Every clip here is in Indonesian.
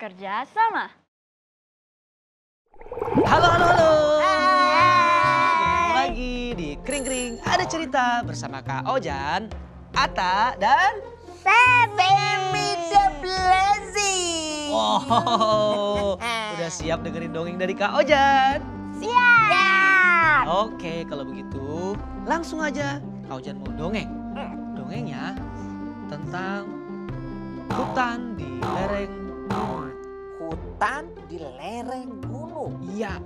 bekerja sama. Halo, halo, halo. Hai. Ketemu lagi di Kring Kring Ada Cerita bersama Kak Ojan, Ata, dan Femi the Blessing. wow, udah siap dengerin dongeng dari Kak Ojan? Siap. Oke, kalau begitu langsung aja Kak Ojan mau dongeng. Dongengnya tentang hutan di lereng gunung. Hutan di lereng gunung. Iya,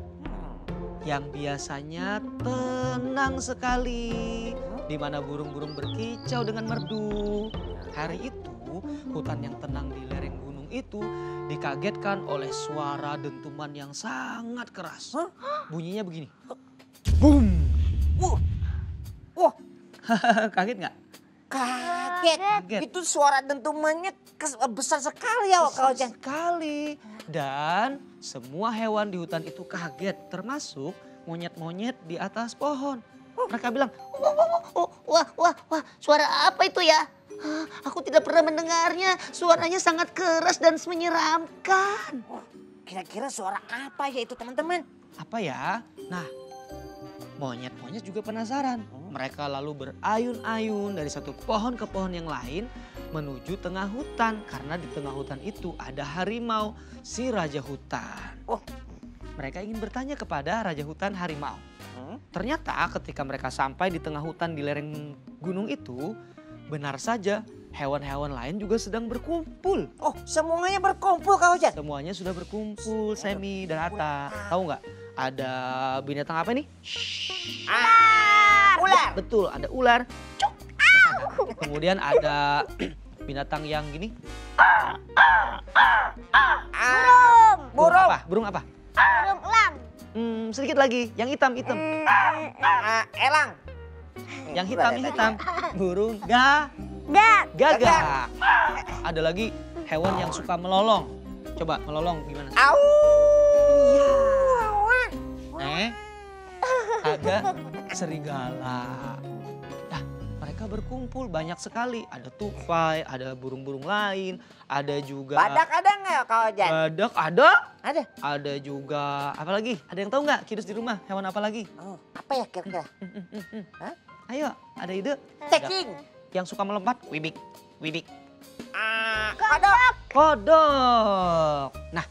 yang biasanya tenang sekali, di mana burung-burung berkicau dengan merdu. Hari itu, hutan yang tenang di lereng gunung itu dikagetkan oleh suara dentuman yang sangat keras. Bunyinya begini. Boom! Wah, Kaget nggak? kaget. Itu suara dentumannya besar sekali ya Kak Ojan. Sekali. Dan semua hewan di hutan itu kaget, termasuk monyet-monyet di atas pohon. Mereka bilang, Wah, suara apa itu ya? Aku tidak pernah mendengarnya. Suaranya sangat keras dan menyeramkan. Kira-kira suara apa ya itu teman-teman? apa ya? Nah, monyet-monyet juga penasaran. Mereka lalu berayun-ayun dari satu pohon ke pohon yang lain menuju tengah hutan. Karena di tengah hutan itu ada harimau, si raja hutan. Oh. Mereka ingin bertanya kepada raja hutan harimau. Ternyata ketika mereka sampai di tengah hutan di lereng gunung itu, benar saja hewan-hewan lain juga sedang berkumpul. Oh, semuanya berkumpul Kak Ojan. Semuanya sudah berkumpul, Semi dan Atta. Tahu nggak? Ada binatang apa nih? Ular. Betul, ada ular. Cuk. Kemudian ada binatang yang gini. Burung. Burung apa? Burung elang. Sedikit lagi, yang hitam. Elang. Yang hitam. Burung Gak. gagak. Ada lagi hewan yang suka melolong. Coba melolong gimana? Au. Ada serigala. Nah, mereka berkumpul banyak sekali. Ada tupai, ada burung-burung lain, ada juga Badak ada nggak ya Kak Ojan? badak ada. Ada. Ada juga apa lagi? Ada yang tahu nggak Kidus di rumah hewan apa lagi? Oh, apa ya kira-kira? Ayo, ada ide? Cacing. Yang suka melompat, wibik. Kodok. Nah,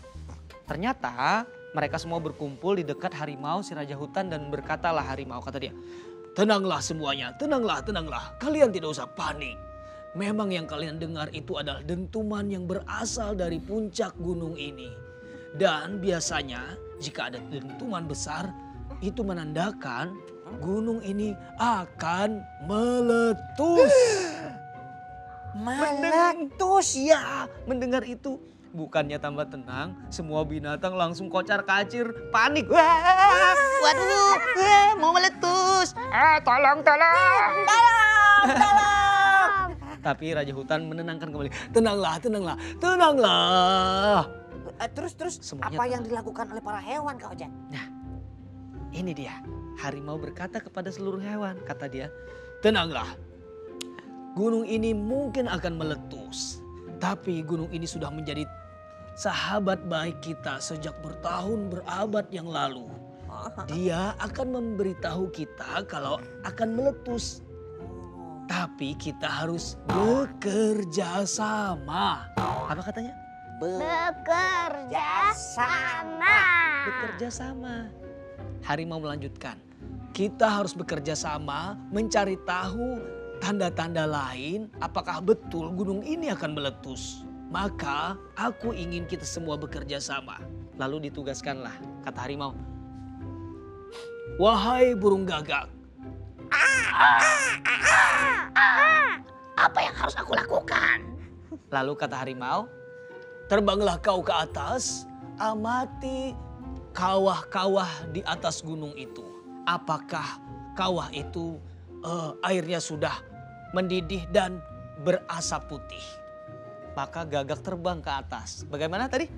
ternyata mereka semua berkumpul di dekat harimau si raja hutan dan berkatalah harimau, kata dia, "Tenanglah semuanya, tenanglah. Kalian tidak usah panik. Memang yang kalian dengar itu adalah dentuman yang berasal dari puncak gunung ini. Dan biasanya jika ada dentuman besar, itu menandakan gunung ini akan meletus." Meletus. Ya, mendengar itu bukannya tambah tenang, semua binatang langsung kocar-kacir, panik. Waduh, mau meletus. Tolong. Tolong. Tapi raja hutan menenangkan kembali. Tenanglah. Terus Semuanya apa yang tenang. dilakukan oleh para hewan Kak Ojan? Nah, ini dia. Harimau berkata kepada seluruh hewan, kata dia, "Tenanglah. Gunung ini mungkin akan meletus. Tapi gunung ini sudah menjadi sahabat baik kita sejak berabad yang lalu. Dia akan memberitahu kita kalau akan meletus. Tapi kita harus bekerja sama." Apa katanya? Bekerja sama. Bekerja sama. Harimau melanjutkan. Kita harus bekerja sama mencari tahu tanda-tanda lain apakah betul gunung ini akan meletus. Maka aku ingin kita semua bekerja sama. Lalu ditugaskanlah, kata harimau. "Wahai burung gagak." Apa yang harus aku lakukan? Lalu kata harimau, "Terbanglah kau ke atas, amati kawah-kawah di atas gunung itu. Apakah kawah itu airnya sudah mendidih dan berasap putih?" Maka gagak terbang ke atas. Bagaimana tadi?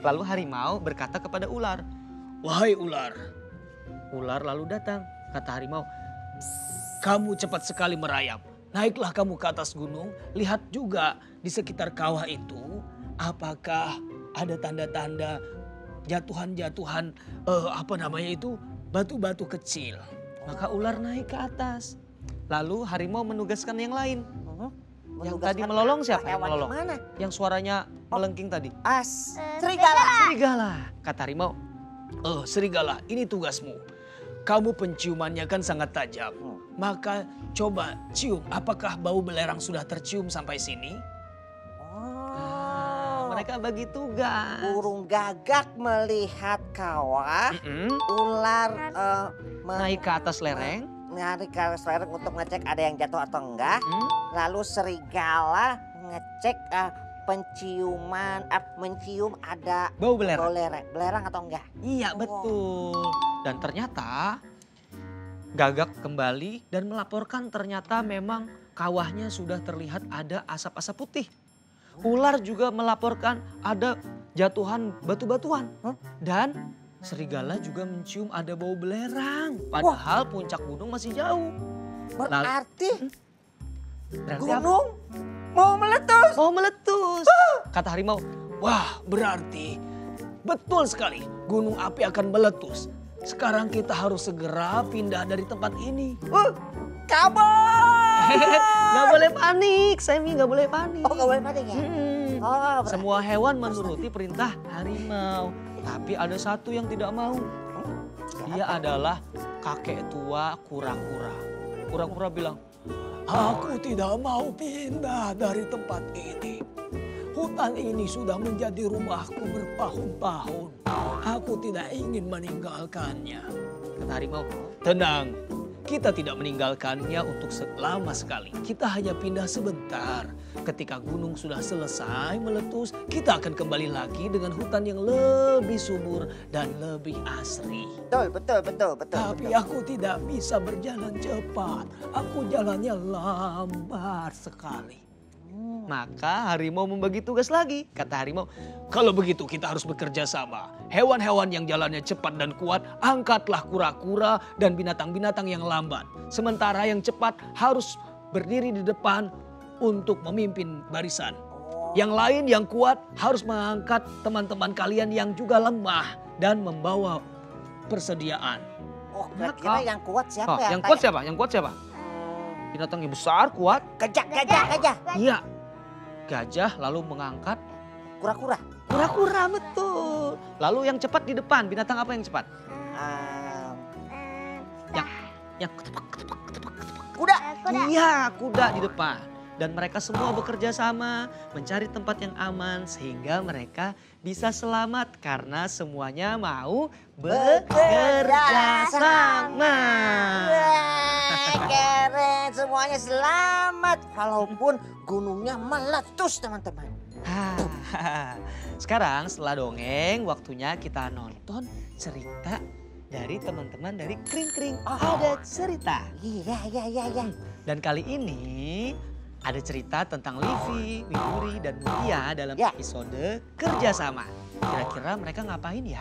Lalu harimau berkata kepada ular, "Wahai ular." Ular lalu datang, kata harimau, "Kamu cepat sekali merayap. naiklah kamu ke atas gunung, lihat juga di sekitar kawah itu apakah ada tanda-tanda jatuhan-jatuhan batu-batu kecil. Maka ular naik ke atas. Lalu harimau menugaskan yang lain. Yang tadi melolong siapa yang hewan melolong? Mana? Yang suaranya melengking tadi. Serigala. Serigala, kata harimau. Serigala, ini tugasmu. Kamu penciumannya kan sangat tajam. Maka coba cium, apakah bau belerang sudah tercium sampai sini? Mereka bagi tugas. Burung gagak melihat kawah, ular Naik ke atas lereng. narik ke lereng untuk ngecek ada yang jatuh atau enggak. Lalu serigala ngecek mencium ada Bau belerang. belerang atau enggak. Iya betul. Dan ternyata gagak kembali dan melaporkan ternyata memang kawahnya sudah terlihat ada asap-asap putih. Ular juga melaporkan ada jatuhan batu-batuan. Dan serigala juga mencium ada bau belerang. Padahal puncak gunung masih jauh. Berarti Berarti apa? gunung mau meletus. Mau meletus. Kata harimau, wah berarti betul sekali gunung api akan meletus. Sekarang kita harus segera pindah dari tempat ini. Kabur. Gak boleh panik, Semi gak boleh panik. Oh, gak boleh panik ya? Berarti- Semua hewan menuruti perintah harimau. Tapi ada satu yang tidak mau. Dia adalah kakek tua kura-kura. Kura-kura bilang, aku tidak mau pindah dari tempat ini. Hutan ini sudah menjadi rumahku bertahun-tahun. Aku tidak ingin meninggalkannya. Kata harimau, tenang. Kita tidak meninggalkannya untuk lama sekali. Kita hanya pindah sebentar. Ketika gunung sudah selesai meletus, kita akan kembali lagi dengan hutan yang lebih subur dan lebih asri. Betul. Tapi aku tidak bisa berjalan cepat. Aku jalannya lambat sekali. Maka harimau membagi tugas lagi. Kata harimau, kalau begitu kita harus bekerja sama. Hewan-hewan yang jalannya cepat dan kuat, angkatlah kura-kura dan binatang-binatang yang lambat. Sementara yang cepat harus berdiri di depan untuk memimpin barisan. Yang lain yang kuat harus mengangkat teman-teman kalian yang juga lemah dan membawa persediaan. Oh, kira-kira yang kuat siapa ya? Yang kuat siapa? Yang kuat siapa? Binatang yang besar, kuat. Gajah. Iya. Gajah lalu mengangkat Kura-kura. kura-kura, betul. Lalu yang cepat di depan, binatang apa yang cepat? Yang Kuda. Iya, kuda di depan. Dan mereka semua bekerja sama mencari tempat yang aman sehingga mereka bisa selamat karena semuanya mau bekerja sama. Wah, keren, semuanya selamat. Walaupun gunungnya meletus, teman-teman. Sekarang setelah dongeng, waktunya kita nonton cerita dari teman-teman dari Kring Kring. Ada cerita. Iya. Dan kali ini ada cerita tentang Livi, Widuri, dan Mutia dalam episode Kerjasama. Kira-kira mereka ngapain ya?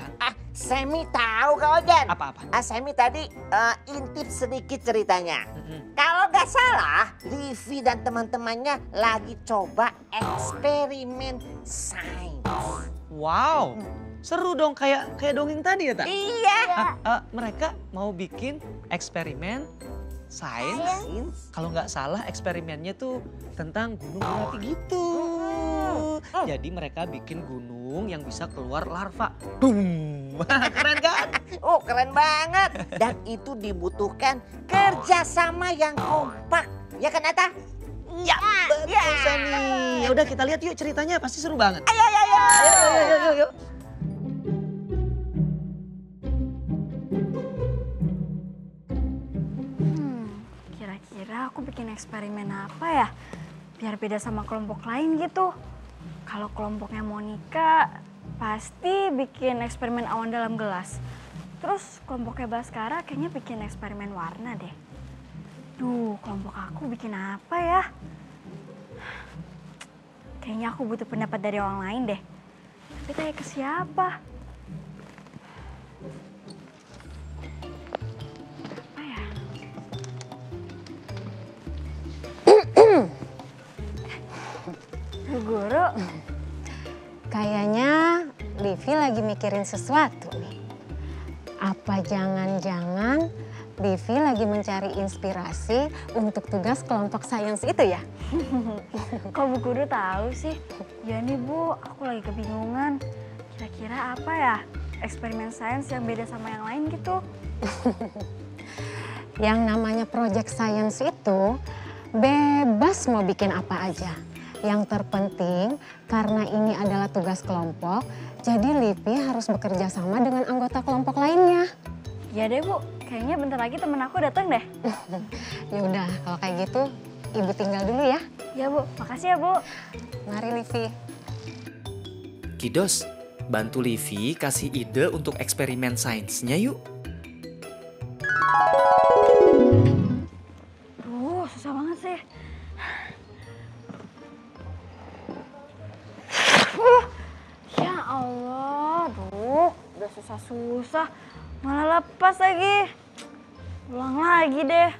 Semi tahu Kak Ojan. Apa-apa? Semi tadi intip sedikit ceritanya. Kalau nggak salah, Livi dan teman-temannya lagi coba eksperimen sains. Wow, seru dong kayak dongeng tadi ya, Tak? Iya. Mereka mau bikin eksperimen sains. Kalau nggak salah eksperimennya tuh tentang gunung berapi gitu. Jadi mereka bikin gunung yang bisa keluar larva. Boom. Keren kan? Oh, keren banget. Dan itu dibutuhkan kerjasama yang kompak. Ya kan, Ata? Ya, betul Semi. Ya udah kita lihat yuk ceritanya, pasti seru banget. Ayo. Yuk. Kira-kira aku bikin eksperimen apa ya? Biar beda sama kelompok lain gitu. Kalau kelompoknya Monica, pasti bikin eksperimen awan dalam gelas. Terus kelompoknya Baskara kayaknya bikin eksperimen warna deh. Duh, kelompok aku bikin apa ya? Kayaknya aku butuh pendapat dari orang lain deh. Tapi tanya ke siapa? Apa ya? Livi lagi mikirin sesuatu nih. Apa jangan-jangan Livi lagi mencari inspirasi untuk tugas kelompok sains itu ya? Kok Bu Guru tahu sih? Ya nih Bu, aku lagi kebingungan. Kira-kira apa ya eksperimen sains yang beda sama yang lain gitu? Yang namanya project science itu bebas mau bikin apa aja. Yang terpenting karena ini adalah tugas kelompok, jadi Livi harus bekerja sama dengan anggota kelompok lainnya. Ya deh Bu, kayaknya bentar lagi temen aku datang deh. Ya udah, kalau kayak gitu Ibu tinggal dulu ya. Ya Bu, makasih ya Bu. Mari Livi. Kidos, bantu Livi kasih ide untuk eksperimen sainsnya yuk. Susah banget sih. Ya Allah, udah susah-susah. Malah lepas lagi. Ulang lagi deh.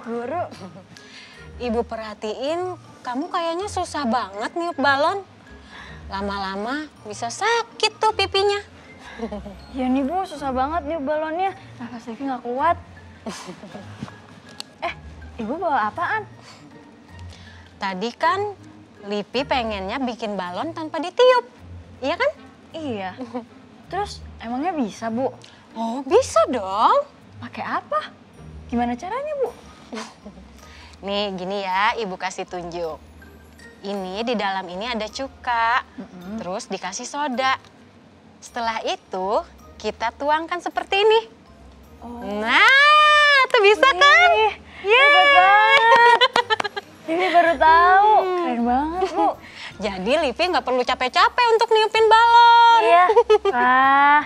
Guru, Ibu perhatiin kamu kayaknya susah banget niup balon. Lama-lama bisa sakit tuh pipinya. ya nih Bu, susah banget nih balonnya. Nafas Livi nggak kuat. Ibu bawa apaan? Tadi kan Livi pengennya bikin balon tanpa ditiup. Iya kan? Iya. Terus emangnya bisa Bu? Oh bisa dong. Pakai apa? Gimana caranya Bu? Nih gini ya, Ibu kasih tunjuk. Ini di dalam ini ada cuka, terus dikasih soda. Setelah itu kita tuangkan seperti ini. Nah, tuh bisa kan? Hebat banget. Ini baru tahu. Keren banget Bu. Jadi Livi nggak perlu capek-capek untuk niupin balon. Iya. Wah,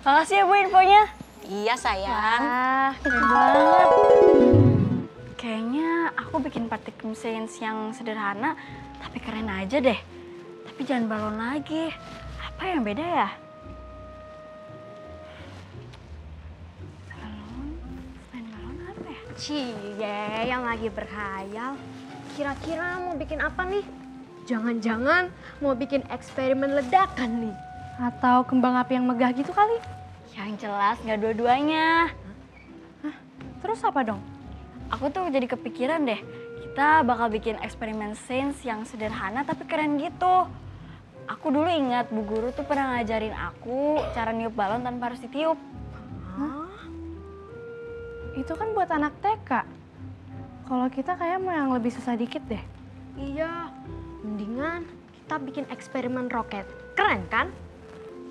makasih ya Bu infonya. Iya sayang. Wah, keren banget. Kayaknya aku bikin partikel sains yang sederhana, tapi keren aja deh. Tapi jangan balon lagi. Apa yang beda ya? Balon? Selain balon apa ya? Cie, yang lagi berkhayal. Kira-kira mau bikin apa nih? Jangan-jangan mau bikin eksperimen ledakan nih. Atau kembang api yang megah gitu kali. Yang jelas nggak dua-duanya. Terus apa dong? Aku tuh jadi kepikiran deh, kita bakal bikin eksperimen sains yang sederhana tapi keren gitu. Aku dulu ingat Bu Guru tuh pernah ngajarin aku cara niup balon tanpa harus ditiup. Itu kan buat anak TK. Kalau kita kayak mau yang lebih susah dikit deh. Iya, mendingan kita bikin eksperimen roket. Keren kan?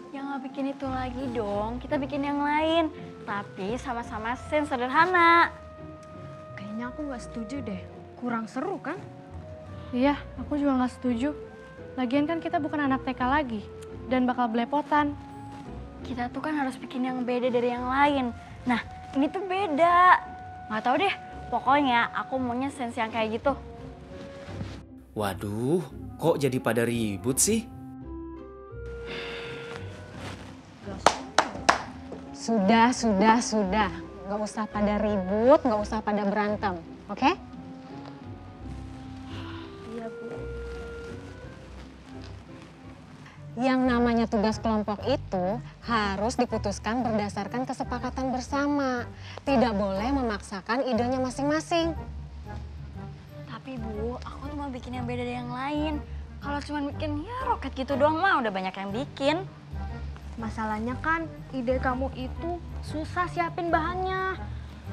Ya nggak bikin itu lagi dong, kita bikin yang lain. Tapi sama-sama sains sederhana. Kayaknya aku nggak setuju deh. Kurang seru kan? Iya, aku juga nggak setuju. Lagian kan kita bukan anak TK lagi dan bakal belepotan. Kita tuh kan harus bikin yang beda dari yang lain. Nah, ini tuh beda. Nggak tahu deh, pokoknya aku maunya sains yang kayak gitu. Waduh, kok jadi pada ribut sih? Sudah. Nggak usah pada ribut, nggak usah pada berantem, oke? Iya Bu. Yang namanya tugas kelompok itu harus diputuskan berdasarkan kesepakatan bersama. Tidak boleh memaksakan idenya masing-masing. Tapi Bu, aku tuh mau bikin yang beda dari yang lain. Kalau cuma bikin ya roket gitu doang mah udah banyak yang bikin. Masalahnya kan ide kamu itu susah siapin bahannya.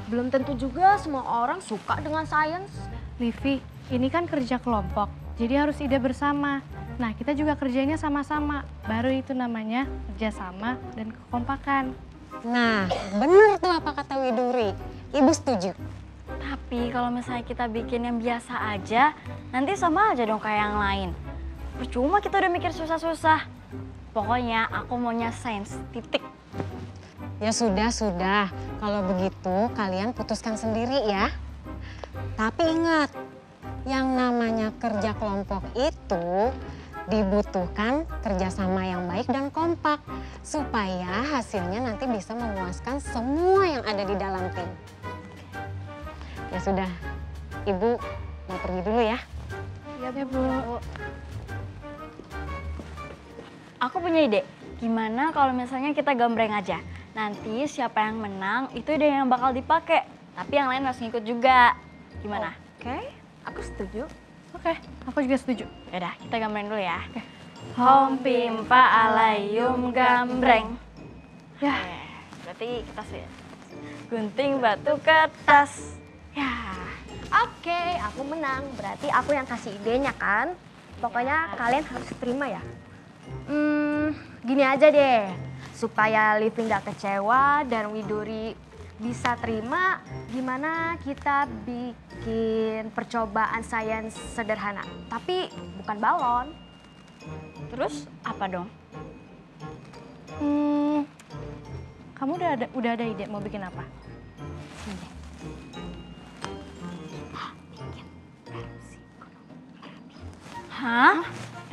Belum tentu juga semua orang suka dengan sains. Livi, ini kan kerja kelompok, jadi harus ide bersama. Nah, kita juga kerjanya sama-sama. Baru itu namanya kerjasama dan kekompakan. Nah, bener tuh apa kata Widuri. Ibu setuju. Tapi kalau misalnya kita bikin yang biasa aja, nanti sama aja dong kayak yang lain. Percuma kita udah mikir susah-susah. Pokoknya aku maunya sains, titik. Ya sudah. Kalau begitu kalian putuskan sendiri ya. Tapi ingat, yang namanya kerja kelompok itu dibutuhkan kerjasama yang baik dan kompak. Supaya hasilnya nanti bisa memuaskan semua yang ada di dalam tim. Ya sudah, Ibu mau pergi dulu ya. Iya, Bu. Aku punya ide. Gimana kalau misalnya kita gambreng aja? Nanti siapa yang menang itu ide yang bakal dipakai. Tapi yang lain harus ngikut juga. Gimana? Oke, aku setuju. Oke, aku juga setuju. Yaudah, kita gambreng dulu ya. Hom pimpa alayum gambreng. Ya, Berarti kita sih gunting batu kertas. Ya, oke, aku menang. Berarti aku yang kasih idenya kan? Pokoknya kalian harus terima ya. Gini aja deh, supaya Livi nggak kecewa dan Widuri bisa terima, gimana kita bikin percobaan sains sederhana, tapi bukan balon. Terus apa dong? Kamu udah ada ide mau bikin apa? Hah?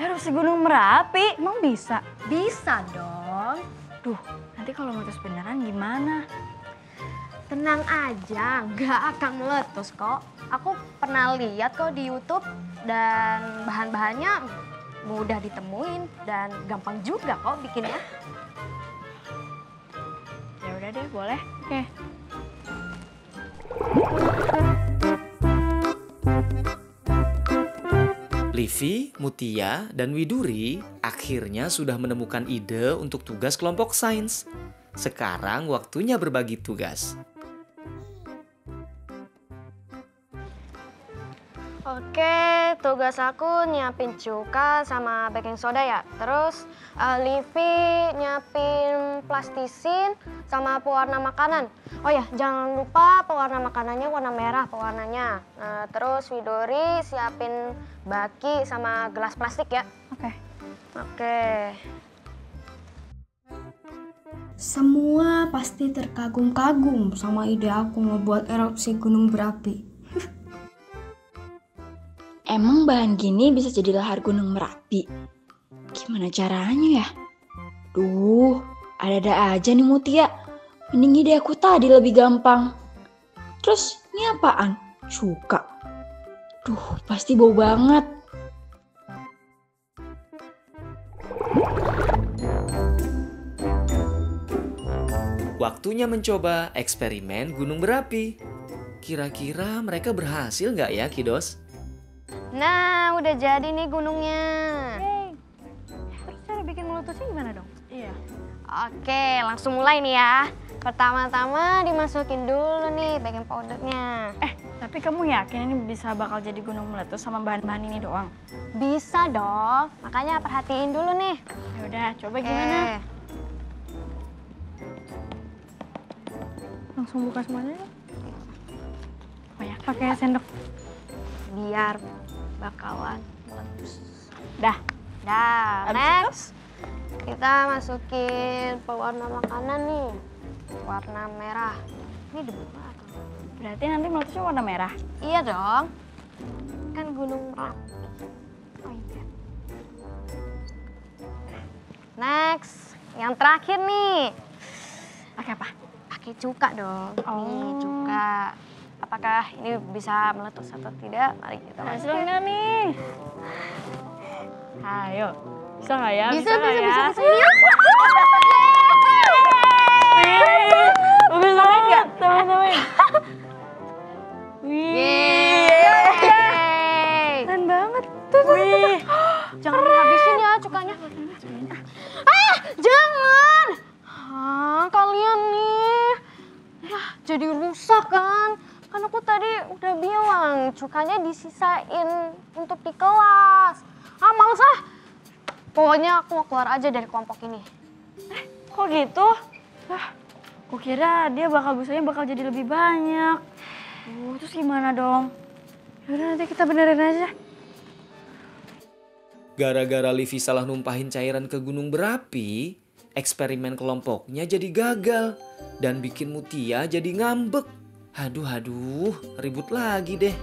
Erupsi Gunung Merapi? Emang bisa? Bisa dong. Duh, nanti kalau meletus beneran gimana? Tenang aja, nggak akan meletus kok. Aku pernah lihat kok di YouTube dan bahan-bahannya mudah ditemuin dan gampang juga kok bikinnya. Ya udah deh, boleh. Oke. Livi, Mutia, dan Widuri akhirnya sudah menemukan ide untuk tugas kelompok sains. Sekarang waktunya berbagi tugas. Oke, tugas aku nyiapin cuka sama baking soda ya. Terus Livi nyiapin plastisin sama pewarna makanan. Oh ya, jangan lupa pewarna makanannya warna merah pewarnanya. Terus Widori siapin baki sama gelas plastik ya. Oke. Oke. Semua pasti terkagum-kagum sama ide aku ngebuat erupsi gunung berapi. Emang bahan gini bisa jadi lahar gunung Merapi? Gimana caranya ya? Duh, ada-ada aja nih Mutia. Mending ide aku tadi lebih gampang. Terus, ini apaan? Cuka. Duh, pasti bau banget. Waktunya mencoba eksperimen gunung berapi. Kira-kira mereka berhasil nggak ya, Kidos? Nah, udah jadi nih gunungnya. Terus cara bikin meletusnya gimana dong? Iya. Oke, langsung mulai nih ya. Pertama-tama dimasukin dulu nih baking powdernya. Tapi kamu yakin ini bisa bakal jadi gunung meletus sama bahan-bahan ini doang? Bisa dong, makanya perhatiin dulu nih. Ya udah, coba gimana? Langsung buka semuanya ya? Banyak. Pakai sendok. Biar bakalan meletus. Dah. Dah, Habis next. Kita masukin pewarna makanan nih. Warna merah. Ini dibuka. Berarti nanti meletusnya warna merah? Iya dong. Kan gunung Merapi. Oh iya. Next, yang terakhir nih. Pakai apa? Pakai cuka dong. Nih, cuka. Apakah ini bisa meletus atau tidak? Mari kita Hasil masukin. nggak nih? Ayo. Bisa nggak ya? Bisa, nggak bisa, ya? bisa, bisa. Iya. Bisa main nggak? Teman-teman. Yeay. Keren banget. Tuh. Jangan dihabisin ya cukanya. Jangan. Kalian nih. Ya, jadi rusak kan. Kan aku tadi udah bilang cukanya disisain untuk di kelas. Males ah. Pokoknya aku mau keluar aja dari kelompok ini. Kok gitu? Kukira dia busanya bakal jadi lebih banyak. Terus gimana dong? Yaudah nanti kita benerin aja. Gara-gara Livi salah numpahin cairan ke gunung berapi, eksperimen kelompoknya jadi gagal dan bikin Mutia jadi ngambek. Aduh, ribut lagi deh.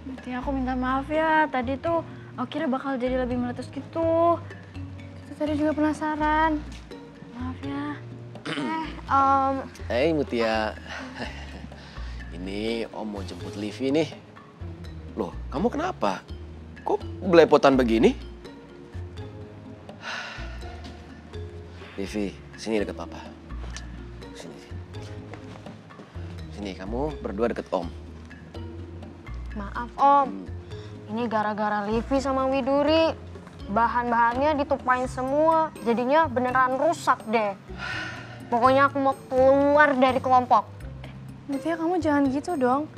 Mutia, aku minta minta maaf ya. Tadi tuh aku kira bakal jadi lebih meletus gitu. Kita tadi juga penasaran. Maaf ya. Hei Mutia, ini Om mau jemput Livi nih. Loh, kamu kenapa? Kok belepotan begini? Livi, sini deket Papa. Sini. Sini, kamu berdua deket Om. Maaf Om, ini gara-gara Livi sama Widuri. Bahan-bahannya ditumpahin semua, jadinya beneran rusak deh. Pokoknya aku mau keluar dari kelompok. Mutia, kamu jangan gitu dong.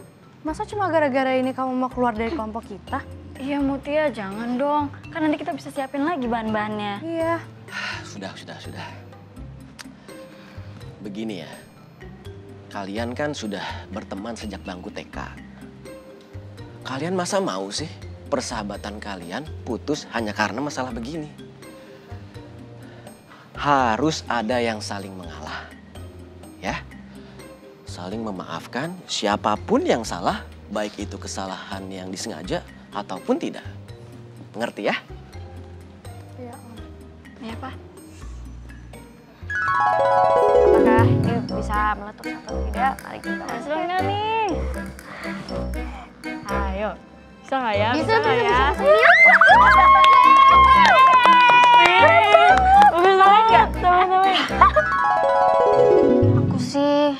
Masa cuma gara-gara ini kamu mau keluar dari kelompok kita? Iya Mutia, jangan dong. Kan nanti kita bisa siapin lagi bahan-bahannya. Iya. Sudah. Begini ya, kalian kan sudah berteman sejak bangku TK. Kalian masa mau sih persahabatan kalian putus hanya karena masalah begini? Harus ada yang saling mengalah, ya. Saling memaafkan siapapun yang salah, baik itu kesalahan yang disengaja ataupun tidak. Mengerti ya? Iya, Om. Iya, Pak. Apakah ini bisa meletus atau tidak? Mari kita Bisa nggak nih? Ayo. Bisa nggak ya? Bisa. Aku sih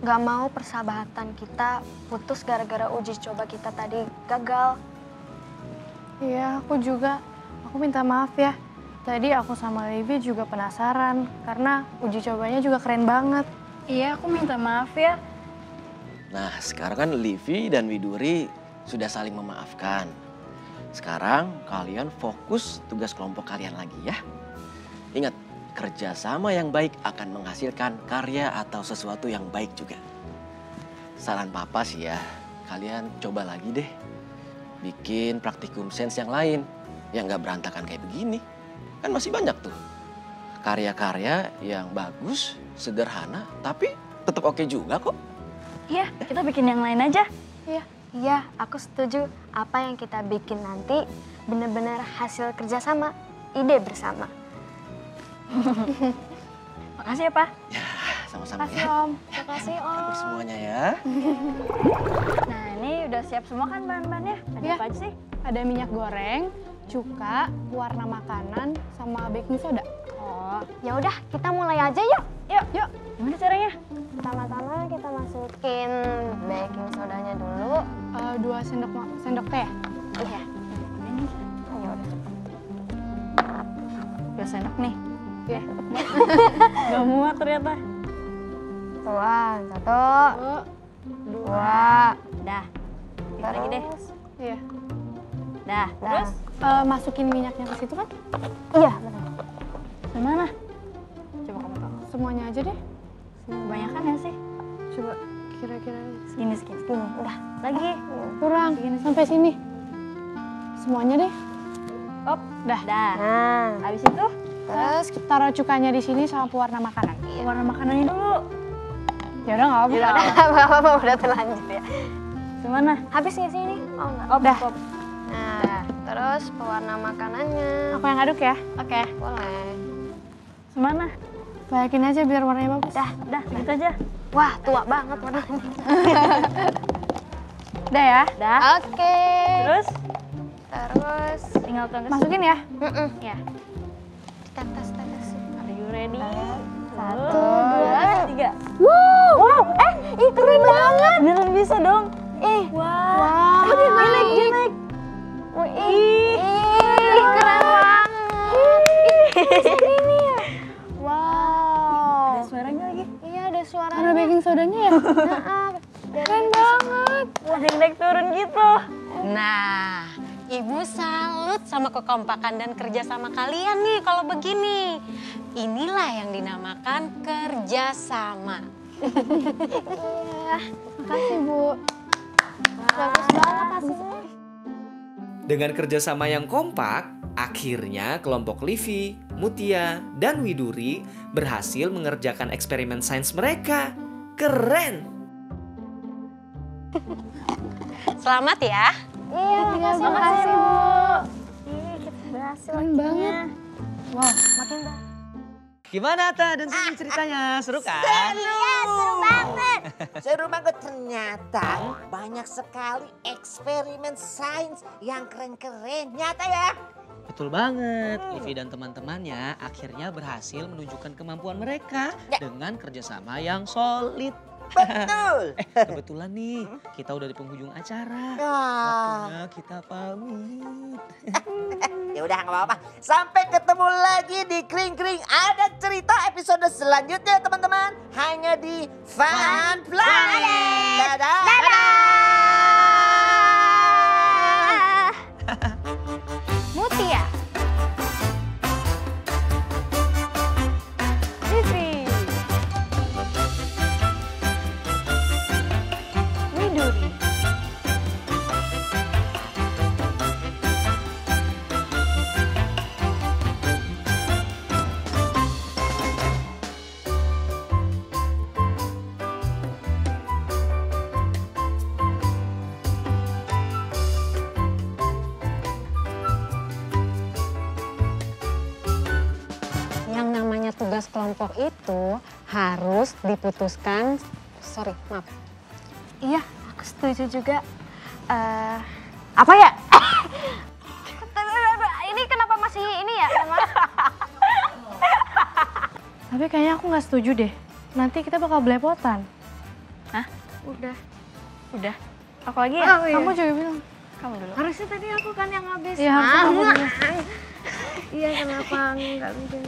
nggak mau persahabatan kita putus gara-gara uji coba kita tadi gagal. Iya, aku juga. Aku minta maaf ya. Tadi aku sama Livi juga penasaran karena uji cobanya juga keren banget. Iya, aku minta maaf ya. Nah, sekarang kan Livi dan Widuri sudah saling memaafkan. Sekarang kalian fokus tugas kelompok kalian lagi ya. Ingat, kerjasama yang baik akan menghasilkan karya atau sesuatu yang baik juga. Saran Papa sih ya, kalian coba lagi deh. Bikin praktikum sains yang lain, yang nggak berantakan kayak begini. Kan masih banyak tuh karya-karya yang bagus, sederhana, tapi tetap oke juga kok. Iya, kita bikin yang lain aja. Iya, aku setuju. Apa yang kita bikin nanti benar-benar hasil kerjasama, ide bersama. Makasih ya, Pak. Ya, sama-sama Makasih, ya. Om. Makasih Untuk Om. semuanya ya. Nah, ini udah siap semua kan bahan-bahannya? Ada Iya. apa aja sih? Ada minyak goreng, cuka, warna makanan, sama baking soda. Oh, ya udah kita mulai aja yuk. Yuk. Gimana caranya? Pertama-tama kita masukin baking sodanya dulu. 2 sendok teh ya? Iya. Ya udah. Udah sendok nih. Iya. Gak muat ternyata. Tuan, 1, 2. Dah. Taruh lagi deh. Iya. Dah. Terus? Masukin minyaknya ke situ kan? Iya, benar. Gimana? Coba kamu tahu. Semuanya aja deh. Kebanyakan ya sih? Coba kira-kira Segini. Udah. Lagi. kurang. Sampai sini. Semuanya deh. Op. Dah. Nah, Habis itu Terus taruh cukanya di sini sama pewarna makanan. warna makanannya dulu. Ya udah nggak apa-apa. apa-apa udah terlanjut ya. Gimana? Habis nggak sih ini? Oh enggak. Op. Dah. Op. Nah, terus pewarna makanannya. Aku yang aduk ya. Oke. Boleh. Gimana? Banyakin aja biar warnanya bagus. Dah, gitu aja. Wah, tua banget warnanya. Udah ya. Dah. Oke. Terus Terus. tinggal tuang ke Masukin ya. Ya. Tetes. Are you ready? 1, 2, 3. Wow, ih keren banget. Beneran bisa dong. Wow. Dia naik. Ih, keren banget. Ini ya. Wow. Ada suaranya lagi. Iya, ada suara. Ada baking sodanya ya. Keren banget. Wah, naik turun gitu. Nah, Ibu salut sama kekompakan dan kerjasama kalian nih kalau begini. Inilah yang dinamakan kerjasama. Makasih Bu. Bagus banget hasilnya. Dengan kerjasama yang kompak, akhirnya kelompok Livi, Mutia, dan Widuri berhasil mengerjakan eksperimen sains mereka. Keren! Selamat ya. Iya, makasih Bu. Iya, kita berhasil. Keren banget. Wah, makin banget. Gimana Ata dan Sumi ceritanya? Seru kan? Seru banget. Seru banget, ternyata banyak sekali eksperimen sains yang keren-keren. Nyata ya. Betul banget, Livi dan teman-temannya akhirnya berhasil menunjukkan kemampuan mereka dengan kerjasama yang solid. Betul. Kebetulan nih, kita udah di penghujung acara. Waktunya kita pamit. Ya udah nggak apa-apa. Sampai ketemu lagi di Kring Kring Ada Cerita episode selanjutnya teman-teman. Hanya di Fun Planet. Dadah. Mutia. Livi. Widuri. Yang namanya tugas kelompok itu harus diputuskan, maaf. Iya, aku setuju juga. Apa ya? Ini kenapa masih ini ya? Tapi kayaknya aku nggak setuju deh. Nanti kita bakal belepotan. Hah? Udah. Udah. Aku lagi ya? Oh, iya. Kamu juga bilang. Kamu dulu. Harusnya tadi aku kan yang habis. Iya, harusnya kamu dulu. Iya, kenapa nggak bikin?